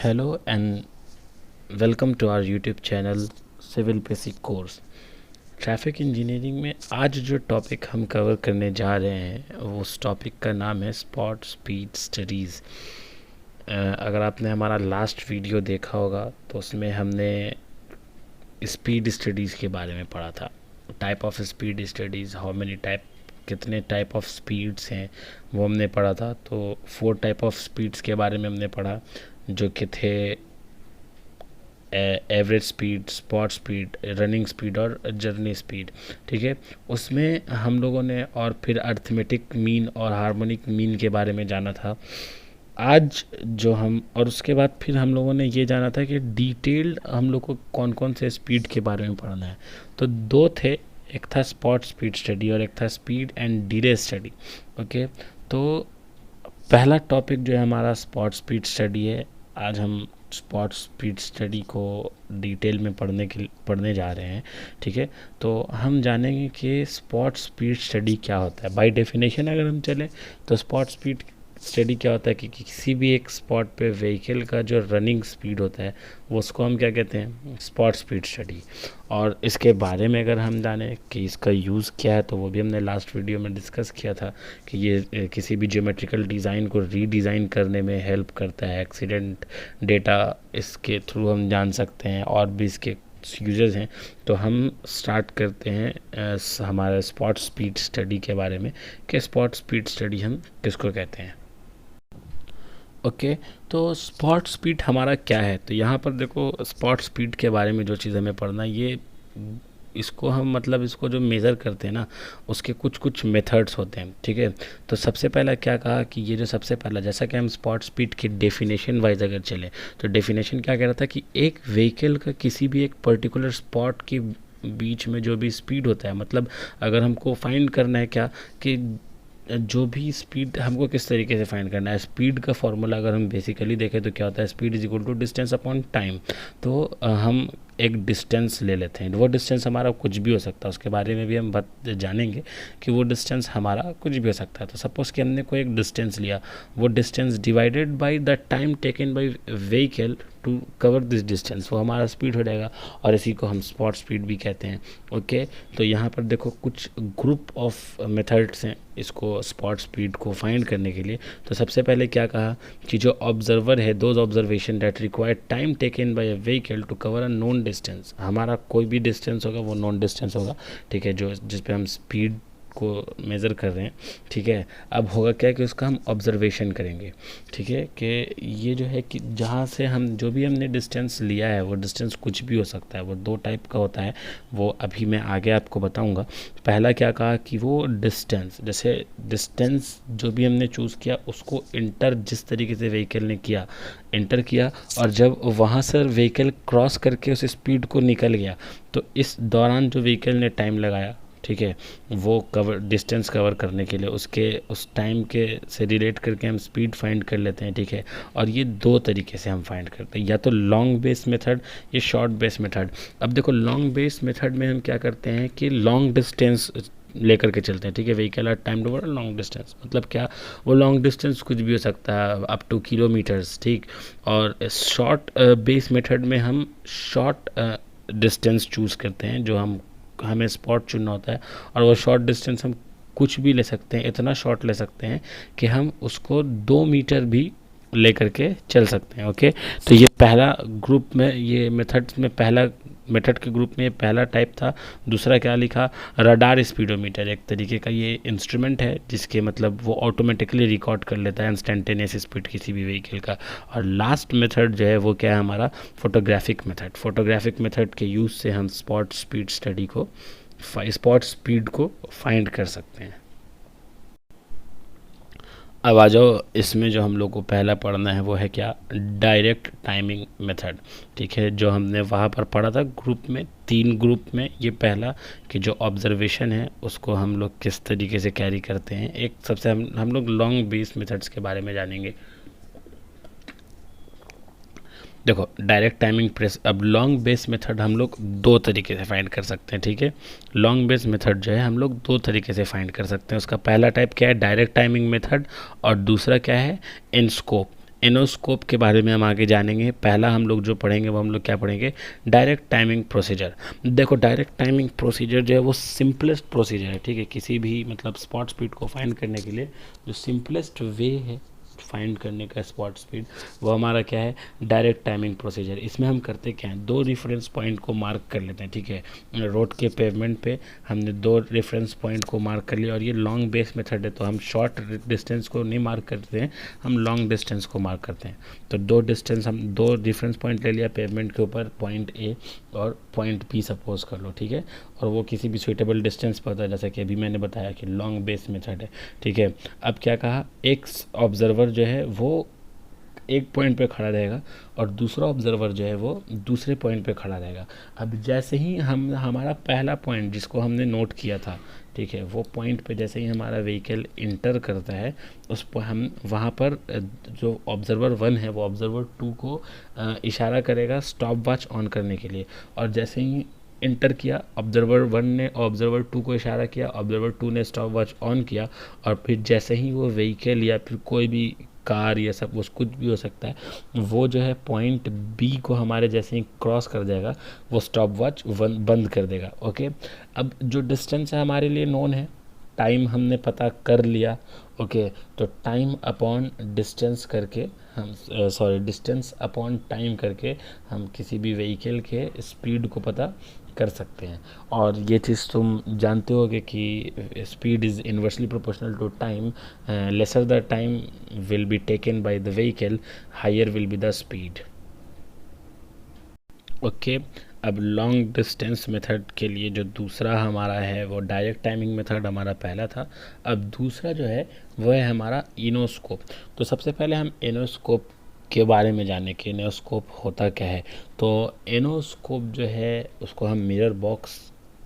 Hello and welcome to our YouTube channel civil basic course. Traffic engineering में आज जो topic हम cover करने जा रहे हैं उस टॉपिक का नाम है स्पॉट स्पीड स्टडीज़। अगर आपने हमारा लास्ट वीडियो देखा होगा तो उसमें हमने स्पीड स्टडीज़ के बारे में पढ़ा था। Type of speed studies, how many type, कितने टाइप ऑफ स्पीड्स हैं वो हमने पढ़ा था। तो 4 टाइप ऑफ स्पीड्स के बारे में हमने पढ़ा जो कि थे average speed, spot speed, running speed और जर्नी स्पीड। ठीक है, उसमें हम लोगों ने और फिर अर्थमेटिक मीन और हार्मोनिक मीन के बारे में जाना था। आज जो हम और उसके बाद फिर हम लोगों ने ये जाना था कि डिटेल्ड हम लोग को कौन कौन से स्पीड के बारे में पढ़ना है। तो 2 थे, एक था स्पॉट स्पीड स्टडी और एक था speed and delay study. Okay, तो पहला टॉपिक जो है हमारा स्पॉट स्पीड स्टडी है। आज हम स्पॉट स्पीड स्टडी को डिटेल में पढ़ने जा रहे हैं। ठीक है, तो हम जानेंगे कि स्पॉट स्पीड स्टडी क्या होता है। बाय डेफिनेशन अगर हम चलें तो स्पॉट स्पीड स्टडी क्या होता है कि किसी भी एक स्पॉट पे व्हीकल का जो रनिंग स्पीड होता है वो उसको हम क्या कहते हैं, स्पॉट स्पीड स्टडी। और इसके बारे में अगर हम जानें कि इसका यूज़ क्या है तो वो भी हमने लास्ट वीडियो में डिस्कस किया था कि ये किसी भी ज्योमेट्रिकल डिज़ाइन को रीडिज़ाइन करने में हेल्प करता है। एक्सीडेंट डेटा इसके थ्रू हम जान सकते हैं और भी इसके यूजेस हैं। तो हम स्टार्ट करते हैं हमारे स्पॉट स्पीड स्टडी के बारे में कि स्पॉट स्पीड स्टडी हम किसको कहते हैं। ओके, तो स्पॉट स्पीड हमारा क्या है। तो यहाँ पर देखो, स्पॉट स्पीड के बारे में जो चीज़ हमें पढ़ना है ये इसको हम मतलब इसको जो मेज़र करते हैं ना उसके कुछ कुछ मेथड्स होते हैं। ठीक है, तो सबसे पहला क्या कहा कि ये जो सबसे पहला, जैसा कि हम स्पॉट स्पीड की डेफिनेशन वाइज अगर चले तो डेफिनेशन क्या कह रहा था कि एक व्हीकल का किसी भी एक पर्टिकुलर स्पॉट के बीच में जो भी स्पीड होता है, मतलब अगर हमको फाइंड करना है क्या कि जो भी स्पीड हमको किस तरीके से फाइंड करना है। स्पीड का फॉर्मूला अगर हम बेसिकली देखें तो क्या होता है, speed is equal to distance upon time. तो हम एक डिस्टेंस ले लेते हैं, वो डिस्टेंस हमारा कुछ भी हो सकता है, उसके बारे में भी हम जानेंगे कि वो डिस्टेंस हमारा कुछ भी हो सकता है। तो सपोज़ कि हमने कोई एक डिस्टेंस लिया, वो distance divided by the time taken by vehicle to cover this distance, वो हमारा स्पीड हो जाएगा और इसी को हम स्पॉट स्पीड भी कहते हैं। ओके, तो यहाँ पर देखो कुछ ग्रुप ऑफ मेथड्स हैं इसको स्पॉट स्पीड को फाइंड करने के लिए। तो सबसे पहले क्या कहा कि जो ऑब्जर्वर है, those observations that require time taken by a vehicle to cover a known distance. हमारा कोई भी डिस्टेंस होगा वो नोन डिस्टेंस होगा। ठीक है, जो जिस पे हम स्पीड को मेज़र कर रहे हैं। ठीक है, अब होगा क्या कि उसका हम ऑब्जर्वेशन करेंगे। ठीक है, कि ये जो है कि जहाँ से हम जो भी हमने डिस्टेंस लिया है वो डिस्टेंस कुछ भी हो सकता है, वो 2 टाइप का होता है, वो अभी मैं आगे आपको बताऊंगा। पहला क्या कहा कि वो डिस्टेंस, जैसे डिस्टेंस जो भी हमने चूज़ किया उसको इंटर जिस तरीके से व्हीकल ने किया, इंटर किया, और जब वहाँ से व्हीकल क्रॉस करके उस स्पीड को निकल गया तो इस दौरान जो व्हीकल ने टाइम लगाया, ठीक है, वो कवर डिस्टेंस कवर करने के लिए उसके उस टाइम के से रिलेट करके हम स्पीड फाइंड कर लेते हैं। ठीक है, और ये 2 तरीके से हम फाइंड करते हैं, या तो लॉन्ग बेस मेथड या शॉर्ट बेस मेथड। अब देखो लॉन्ग बेस मेथड में हम क्या करते हैं कि लॉन्ग डिस्टेंस लेकर के चलते हैं। ठीक है, vehicle are time to long distance, मतलब क्या, वो लॉन्ग डिस्टेंस कुछ भी हो सकता है अप टू किलोमीटर्स। ठीक, और शॉर्ट बेस मेथड में हम शॉर्ट डिस्टेंस चूज़ करते हैं, जो हमें स्पॉट चुनना होता है, और वो शॉर्ट डिस्टेंस हम कुछ भी ले सकते हैं, इतना शॉर्ट ले सकते हैं कि हम उसको 2 मीटर भी लेकर के चल सकते हैं। ओके, तो ये पहला ग्रुप में, ये मेथड्स में पहला मेथड के ग्रुप में ये पहला टाइप था। दूसरा क्या लिखा, रडार स्पीडोमीटर, एक तरीके का ये इंस्ट्रूमेंट है जिसके मतलब वो ऑटोमेटिकली रिकॉर्ड कर लेता है इंस्टेंटेनियस स्पीड किसी भी व्हीकल का। और लास्ट मेथड जो है वो क्या है हमारा, फोटोग्राफिक मेथड। फोटोग्राफिक मेथड के यूज़ से हम स्पॉट स्पीड स्टडी को, स्पॉट स्पीड को फाइंड कर सकते हैं। अब आ जाओ, इसमें जो हम लोग को पहला पढ़ना है वो है क्या, डायरेक्ट टाइमिंग मेथड। ठीक है, जो हमने वहाँ पर पढ़ा था ग्रुप में, 3 ग्रुप में। ये पहला कि जो ऑब्जर्वेशन है उसको हम लोग किस तरीके से कैरी करते हैं। एक सबसे हम लोग लॉन्ग बेस मेथड्स के बारे में जानेंगे। देखो डायरेक्ट टाइमिंग प्रेस, अब लॉन्ग बेस मेथड हम लोग 2 तरीके से फाइंड कर सकते हैं। ठीक है, लॉन्ग बेस मेथड जो है हम लोग 2 तरीके से फाइंड कर सकते हैं। उसका पहला टाइप क्या है, डायरेक्ट टाइमिंग मेथड, और दूसरा क्या है, इन स्कोप। एनोस्कोप के बारे में हम आगे जानेंगे। पहला हम लोग जो पढ़ेंगे वो हम लोग क्या पढ़ेंगे, डायरेक्ट टाइमिंग प्रोसीजर। देखो डायरेक्ट टाइमिंग प्रोसीजर जो है वो सिंपलेस्ट प्रोसीजर है, ठीक है। किसी भी मतलब स्पॉट स्पीड को फाइंड करने के लिए जो सिंपलेस्ट वे है फाइंड करने का स्पॉट स्पीड, वो हमारा क्या है, डायरेक्ट टाइमिंग प्रोसीजर। इसमें हम करते क्या हैं, दो रेफरेंस पॉइंट को मार्क कर लेते हैं, ठीक है। रोड के पेवमेंट पे हमने दो रेफरेंस पॉइंट को मार्क कर लिया, और ये लॉन्ग बेस मेथड है तो हम शॉर्ट डिस्टेंस को नहीं मार्क करते हैं, हम लॉन्ग डिस्टेंस को मार्क करते हैं। तो हम दो रेफरेंस पॉइंट ले लिया पेवमेंट के ऊपर, पॉइंट ए और पॉइंट बी सपोज कर लो, ठीक है। और वो किसी भी सुइटेबल डिस्टेंस पर होता है, जैसे कि अभी मैंने बताया कि लॉन्ग बेस मेथड है, ठीक है। अब क्या कहा, एक ऑब्जर्वर जो है वो एक पॉइंट पे खड़ा रहेगा और दूसरा ऑब्जर्वर जो है वो दूसरे पॉइंट पे खड़ा रहेगा। अब जैसे ही हम हमारा पहला पॉइंट जिसको हमने नोट किया था, ठीक है, वो पॉइंट पे जैसे ही हमारा व्हीकल इंटर करता है, उस पर हम वहाँ पर जो ऑब्जर्वर 1 है वो ऑब्जर्वर 2 को इशारा करेगा स्टॉप वॉच ऑन करने के लिए। और जैसे ही इंटर किया, ऑब्जर्वर 1 ने ऑब्जर्वर 2 को इशारा किया, ऑब्जर्वर 2 ने स्टॉप वॉच ऑन किया, और फिर जैसे ही वो व्हीकल या फिर कोई भी कार, ये सब वो कुछ भी हो सकता है, वो जो है पॉइंट बी को हमारे जैसे ही क्रॉस कर जाएगा, वो स्टॉप वॉच बंद कर देगा। ओके, अब जो डिस्टेंस है हमारे लिए नोन है, टाइम हमने पता कर लिया। ओके, तो टाइम अपॉन डिस्टेंस करके हम डिस्टेंस अपॉन टाइम करके हम किसी भी व्हीकल के स्पीड को पता कर सकते हैं। और ये चीज़ तुम जानते होगे कि speed is inversely proportional to time, lesser the time will be taken by the vehicle, higher will be the speed. Okay, अब लॉन्ग डिस्टेंस मेथड के लिए जो दूसरा हमारा है वो डायरेक्ट टाइमिंग मेथड हमारा पहला था। अब दूसरा जो है वो है हमारा इनोस्कोप। तो सबसे पहले हम इनोस्कोप के बारे में जाने कि इनोस्कोप होता क्या है। तो इनोस्कोप जो है उसको हम मिरर बॉक्स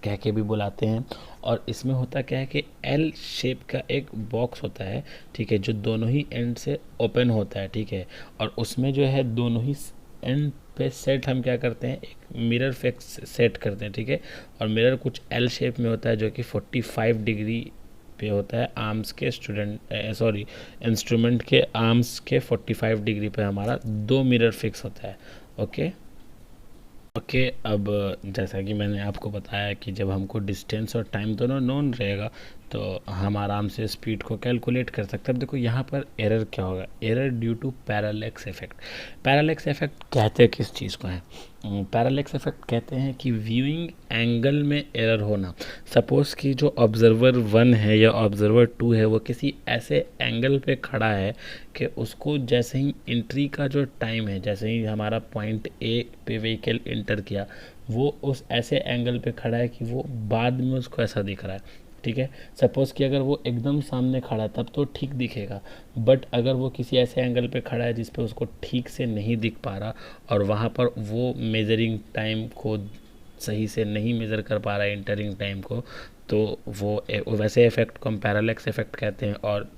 कह के भी बुलाते हैं। और इसमें होता क्या है कि एल शेप का एक बॉक्स होता है, ठीक है, जो दोनों ही एंड से ओपन होता है, ठीक है। और उसमें जो है दोनों ही एंड पे सेट हम क्या करते हैं, एक मिरर फिक्स सेट करते हैं, ठीक है। और मिरर कुछ एल शेप में होता है जो कि 45 डिग्री पे होता है, आर्म्स के इंस्ट्रूमेंट के आर्म्स के 45 डिग्री पे हमारा दो मिरर फिक्स होता है। ओके ओके, अब जैसा कि मैंने आपको बताया कि जब हमको डिस्टेंस और टाइम दोनों नोन रहेगा तो हम आराम से स्पीड को कैलकुलेट कर सकते हैं। अब देखो यहाँ पर एरर क्या होगा, error due to parallax effect. Parallax effect कहते हैं किस चीज़ को है, पैरालेक्स इफेक्ट कहते हैं कि व्यूइंग एंगल में एरर होना। सपोज़ कि जो ऑब्जर्वर 1 है या ऑब्जर्वर 2 है वो किसी ऐसे एंगल पे खड़ा है कि उसको जैसे ही एंट्री का जो टाइम है, जैसे ही हमारा पॉइंट ए पे व्हीकल इंटर किया, वो उस ऐसे एंगल पे खड़ा है कि वो बाद में उसको ऐसा दिख रहा है, ठीक है। सपोज़ कि अगर वो एकदम सामने खड़ा है तब तो ठीक दिखेगा, बट अगर वो किसी ऐसे एंगल पे खड़ा है जिस पे उसको ठीक से नहीं दिख पा रहा और वहाँ पर वो मेजरिंग टाइम को सही से नहीं मेज़र कर पा रहा है, इंटरिंग टाइम को, तो वो वैसे इफेक्ट को हम पैरालेक्स इफेक्ट कहते हैं। और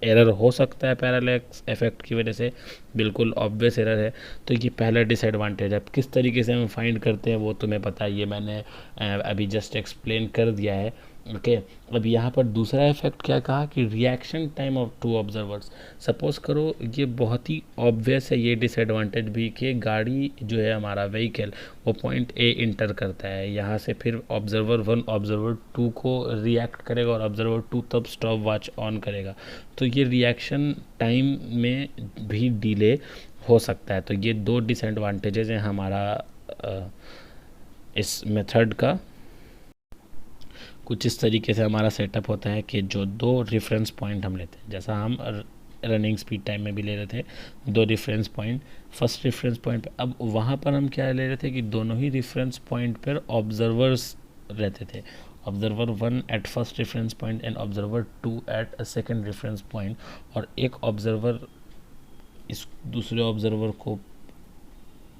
एरर हो सकता है पैरालेक्स इफेक्ट की वजह से, बिल्कुल ऑब्वियस एरर है। तो ये पहला डिसएडवांटेज है। किस तरीके से हम फाइंड करते हैं वो तुम्हें पता है, ये मैंने अभी जस्ट एक्सप्लेन कर दिया है। ओके, अब यहाँ पर दूसरा इफेक्ट क्या कहा कि reaction time of two observers. Suppose करो ये बहुत ही ऑब्वियस है ये डिसएडवांटेज भी कि गाड़ी जो है हमारा व्हीकल वो पॉइंट ए इंटर करता है, यहाँ से फिर ऑब्जर्वर 1 ऑब्जर्वर 2 को रिएक्ट करेगा और ऑब्जर्वर 2 तब स्टॉप वॉच ऑन करेगा। तो ये रिएक्शन टाइम में भी डिले हो सकता है। तो ये दो डिसएडवांटेजेस हैं हमारा इस मेथड का। कुछ इस तरीके से हमारा सेटअप होता है कि जो दो रेफरेंस पॉइंट हम लेते हैं, जैसा हम रनिंग स्पीड टाइम में भी ले रहे थे, दो reference point, first reference point पे, अब वहाँ पर हम क्या ले रहे थे कि दोनों ही रेफरेंस पॉइंट पर ऑब्जर्वर्स रहते थे, observer 1 at first reference point and observer 2 at a second reference point. और एक ऑब्जर्वर इस दूसरे ऑब्जर्वर को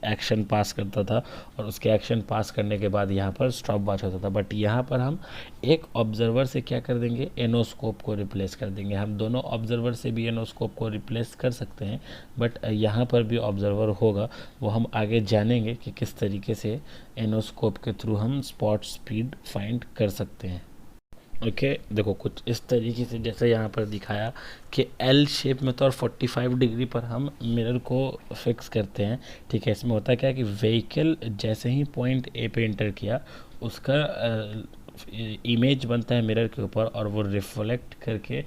एक्शन पास करता था और उसके एक्शन पास करने के बाद यहाँ पर स्टॉप वॉच होता था। बट यहाँ पर हम एक ऑब्जर्वर से क्या कर देंगे, एनोस्कोप को रिप्लेस कर देंगे। हम दोनों ऑब्जर्वर से भी एनोस्कोप को रिप्लेस कर सकते हैं, बट यहाँ पर भी ऑब्जर्वर होगा, वो हम आगे जानेंगे कि किस तरीके से एनोस्कोप के थ्रू हम स्पॉट स्पीड फाइंड कर सकते हैं। ओके देखो कुछ इस तरीके से जैसे यहाँ पर दिखाया कि एल शेप में तो और 45 डिग्री पर हम मिरर को फिक्स करते हैं। ठीक है, इसमें होता क्या है कि व्हीकल जैसे ही पॉइंट ए पे इंटर किया उसका इमेज बनता है मिरर के ऊपर और वो रिफ्लेक्ट करके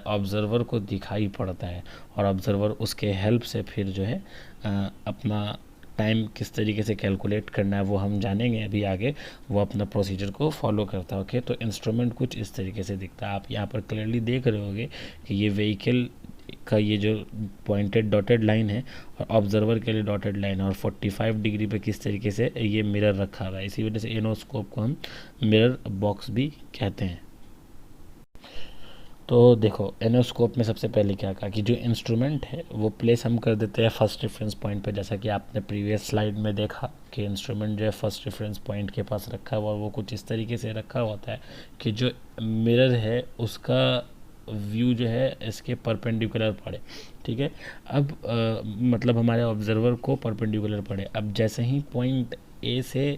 ऑब्जर्वर को दिखाई पड़ता है, और ऑब्जर्वर उसके हेल्प से फिर जो है अपना टाइम किस तरीके से कैलकुलेट करना है वो हम जानेंगे अभी आगे। वो अपना प्रोसीजर को फॉलो करता है। ओके, तो इंस्ट्रूमेंट कुछ इस तरीके से दिखता है। आप यहाँ पर क्लियरली देख रहे होंगे कि ये व्हीकल का ये जो पॉइंटेड डॉटेड लाइन है और ऑब्जर्वर के लिए डॉटेड लाइन है, और 45 डिग्री पे किस तरीके से ये मिरर रखा हुआ है। इसी वजह से एनोस्कोप को हम मिरर बॉक्स भी कहते हैं। तो देखो एनोस्कोप में सबसे पहले क्या कहा कि जो इंस्ट्रूमेंट है वो प्लेस हम कर देते हैं फर्स्ट रेफरेंस पॉइंट पे, जैसा कि आपने प्रीवियस स्लाइड में देखा कि इंस्ट्रूमेंट जो है फर्स्ट रेफरेंस पॉइंट के पास रखा हुआ, वो कुछ इस तरीके से रखा होता है कि जो मिरर है उसका व्यू जो है इसके परपेंडिकुलर पड़े। ठीक है, अब मतलब हमारे ऑब्जर्वर को परपेंडिकुलर पड़े। अब जैसे ही पॉइंट ए से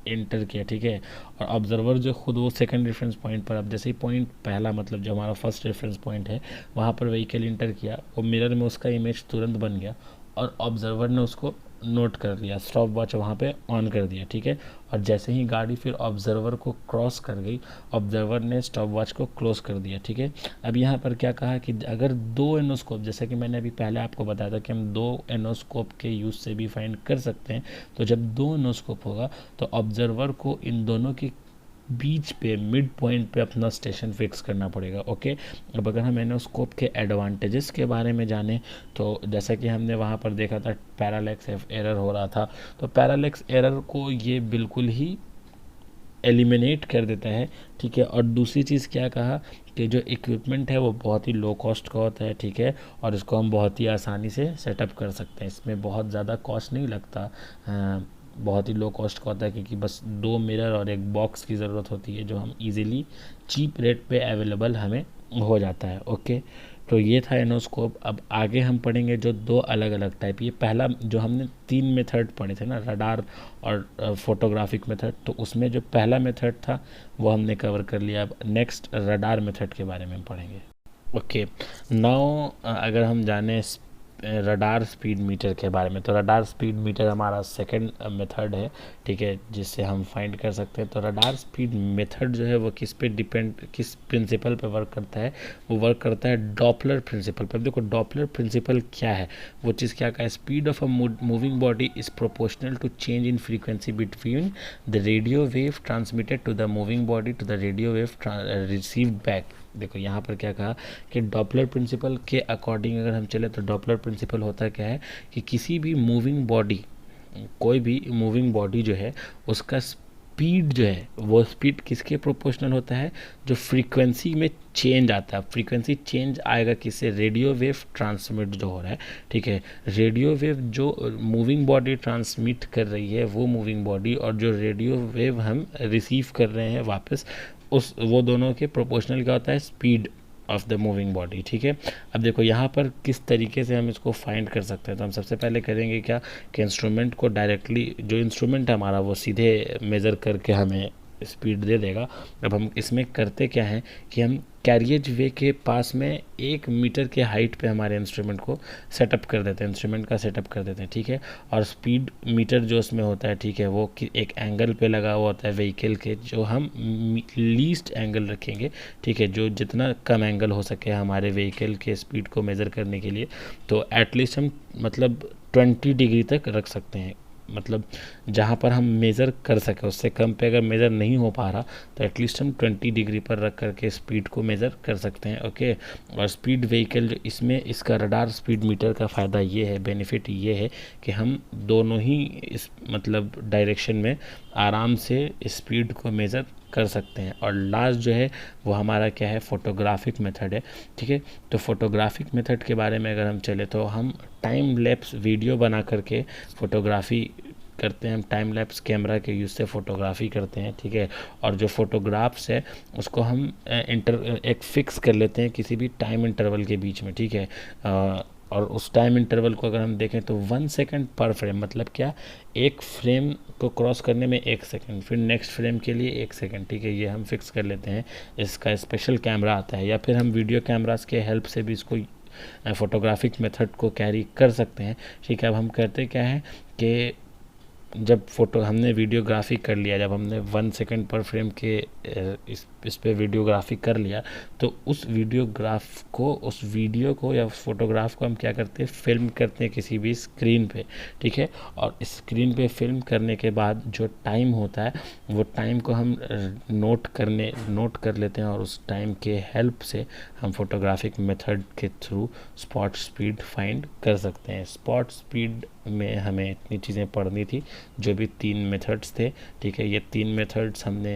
एंटर किया, ठीक है, और ऑब्जर्वर जो खुद वो सेकंड रेफरेंस पॉइंट पर, अब जैसे ही पॉइंट पहला मतलब जो हमारा फर्स्ट रेफरेंस पॉइंट है वहाँ पर व्हीकल इंटर किया, वो मिरर में उसका इमेज तुरंत बन गया और ऑब्जर्वर ने उसको नोट कर लिया, स्टॉप वॉच वहाँ पे ऑन कर दिया। ठीक है, और जैसे ही गाड़ी फिर ऑब्जर्वर को क्रॉस कर गई, ऑब्जर्वर ने स्टॉप वॉच को क्लोज कर दिया। ठीक है, अब यहाँ पर क्या कहा कि अगर दो एनोस्कोप, जैसे कि मैंने अभी पहले आपको बताया था कि हम दो एनोस्कोप के यूज़ से भी फाइंड कर सकते हैं, तो जब दो एनोस्कोप होगा तो ऑब्जर्वर को इन दोनों की बीच पे मिड पॉइंट पे अपना स्टेशन फिक्स करना पड़ेगा। ओके, अब अगर हम एनोस्कोप के एडवांटेजेस के बारे में जाने तो जैसा कि हमने वहाँ पर देखा था पैरालेक्स एरर हो रहा था, तो पैरालेक्स एरर को ये बिल्कुल ही एलिमिनेट कर देता है। ठीक है, और दूसरी चीज़ क्या कहा कि जो इक्विपमेंट है वो बहुत ही लो कॉस्ट का होता है। ठीक है, और इसको हम बहुत ही आसानी से सेटअप कर सकते हैं, इसमें बहुत ज़्यादा कॉस्ट नहीं लगता, बहुत ही लो कॉस्ट का होता है क्योंकि बस दो मिरर और एक बॉक्स की ज़रूरत होती है जो हम इजीली चीप रेट पे अवेलेबल हमें हो जाता है। ओके, तो ये था एनोस्कोप। अब आगे हम पढ़ेंगे जो दो अलग अलग टाइप, ये पहला जो हमने तीन मेथड पढ़े थे ना, रडार और फोटोग्राफिक मेथड, तो उसमें जो पहला मेथड था वो हमने कवर कर लिया। अब नेक्स्ट रडार मेथड के बारे में पढ़ेंगे। ओके, नाउ अगर हम जाने रडार स्पीड मीटर के बारे में, तो रडार स्पीड मीटर हमारा सेकंड मेथड है। ठीक है, जिससे हम फाइंड कर सकते हैं। तो रडार स्पीड मेथड जो है वो किस पे डिपेंड, किस प्रिंसिपल पे वर्क करता है, वो वर्क करता है डॉपलर प्रिंसिपल पे। अब देखो डॉपलर प्रिंसिपल क्या है, वो चीज़ क्या का, speed of a moving body is proportional to change in frequency between the radio wave transmitted to the moving body to the radio wave received back. देखो यहाँ पर क्या कहा कि डॉपलर प्रिंसिपल के अकॉर्डिंग अगर हम चले तो डॉपलर प्रिंसिपल होता क्या है कि किसी भी मूविंग बॉडी, कोई भी मूविंग बॉडी जो है उसका स्पीड जो है वो स्पीड किसके प्रोपोर्शनल होता है, जो फ्रीक्वेंसी में चेंज आता है। फ्रीक्वेंसी चेंज आएगा किससे, रेडियो वेव ट्रांसमिट जो हो रहा है। ठीक है, रेडियो वेव जो मूविंग बॉडी ट्रांसमिट कर रही है वो मूविंग बॉडी, और जो रेडियो वेव हम रिसीव कर रहे हैं वापस, उस वो दोनों के प्रोपोर्शनल क्या होता है, speed of the moving body. ठीक है, अब देखो यहाँ पर किस तरीके से हम इसको फाइंड कर सकते हैं। तो हम सबसे पहले करेंगे क्या कि इंस्ट्रूमेंट को डायरेक्टली, जो इंस्ट्रूमेंट है हमारा वो सीधे मेज़र करके हमें स्पीड दे देगा। अब हम इसमें करते क्या है कि हम कैरियज वे के पास में 1 मीटर के हाइट पे हमारे इंस्ट्रूमेंट को सेटअप कर देते हैं, इंस्ट्रूमेंट का सेटअप कर देते हैं। ठीक है, और स्पीड मीटर जो उसमें होता है, ठीक है, वो एक एंगल पे लगा हुआ होता है व्हीकल के, जो हम लीस्ट एंगल रखेंगे। ठीक है, जो जितना कम एंगल हो सके हमारे व्हीकल के स्पीड को मेज़र करने के लिए, तो एटलीस्ट हम मतलब 20 डिग्री तक रख सकते हैं। मतलब जहाँ पर हम मेज़र कर सके, उससे कम पे अगर मेज़र नहीं हो पा रहा तो एटलीस्ट हम 20 डिग्री पर रख करके स्पीड को मेज़र कर सकते हैं। ओके, और स्पीड व्हीकल जो इसमें, इसका रडार स्पीड मीटर का फ़ायदा ये है, बेनिफिट ये है कि हम दोनों ही इस मतलब डायरेक्शन में आराम से स्पीड को मेज़र कर सकते हैं। और लास्ट जो है वो हमारा क्या है, फोटोग्राफिक मेथड है। ठीक है, तो फोटोग्राफिक मेथड के बारे में अगर हम चले तो हम टाइम लैप्स वीडियो बना करके फोटोग्राफी करते हैं। हम टाइम लैप्स कैमरा के यूज़ से फोटोग्राफी करते हैं। ठीक है, और जो फोटोग्राफ्स है उसको हम एक फिक्स कर लेते हैं किसी भी टाइम इंटरवल के बीच में। ठीक है, और उस टाइम इंटरवल को अगर हम देखें तो 1 सेकंड पर फ्रेम, मतलब क्या, एक फ्रेम को क्रॉस करने में 1 सेकंड, फिर नेक्स्ट फ्रेम के लिए 1 सेकंड, ठीक है, ये हम फिक्स कर लेते हैं। इसका स्पेशल कैमरा आता है, या फिर हम वीडियो कैमरास के हेल्प से भी इसको फोटोग्राफिक मेथड को कैरी कर सकते हैं, ठीक है। अब हम करते क्या है कि जब फोटो हमने वीडियोग्राफी कर लिया, जब हमने 1 सेकंड पर फ्रेम के इस पे वीडियोग्राफी कर लिया, तो उस वीडियोग्राफ को, उस वीडियो को या उस फोटोग्राफ को हम क्या करते हैं, फिल्म करते हैं किसी भी स्क्रीन पे, ठीक है। और स्क्रीन पे फिल्म करने के बाद जो टाइम होता है, वो टाइम को हम नोट कर लेते हैं, और उस टाइम के हेल्प से हम फोटोग्राफिक मेथड के थ्रू स्पॉट स्पीड फाइंड कर सकते हैं। स्पॉट स्पीड में हमें इतनी चीज़ें पढ़नी थी, जो भी 3 मेथड्स थे, ठीक है। ये 3 मेथड्स हमने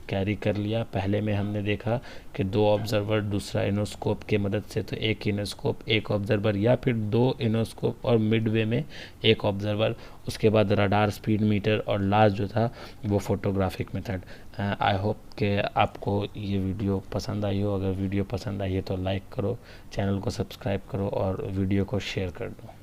कैरी कर लिया। पहले में हमने देखा कि 2 ऑब्जर्वर, दूसरा इनोस्कोप के मदद से, तो एक इनोस्कोप 1 ऑब्जर्वर, या फिर 2 इनोस्कोप और मिडवे में 1 ऑब्जर्वर, उसके बाद रडार, स्पीड मीटर, और लास्ट जो था वो फोटोग्राफिक मेथड। आई होप कि आपको ये वीडियो पसंद आई हो। अगर वीडियो पसंद आई है तो लाइक करो, चैनल को सब्सक्राइब करो और वीडियो को शेयर कर दो।